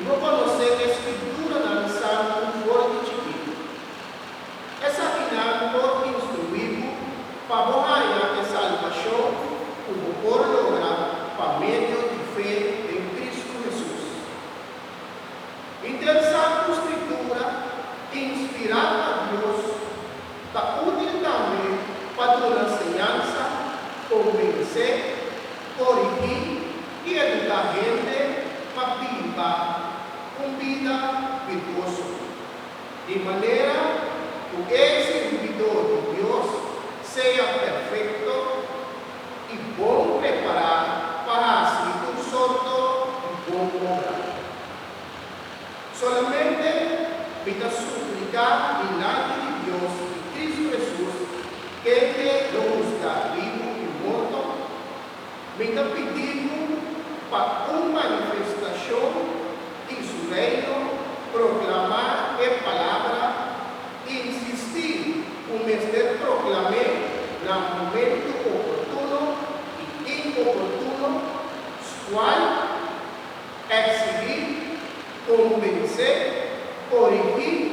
vou conhecer a escritura da lição forte chiquito. Essa final por instruído para borrar a salvação, como por lograr para meio de fé em Cristo Jesus. Interessante escritura, inspirada a Deus, está útil também para a enseñança, convencer, corrigir e educar a gente para viver uma vida virtuosa. De maneira que esse servidor de Deus seja perfeito e bom preparado para ser um sorto e bom obra. Solamente me suplicar diante de Deus e Cristo Jesus que Ele não está vivo e morto, me está pedindo para uma manifestação de seu reino, proclamar a palavra, insistir como este proclamar no momento oportuno e inoportuno, qual exigir, convencer, corrigir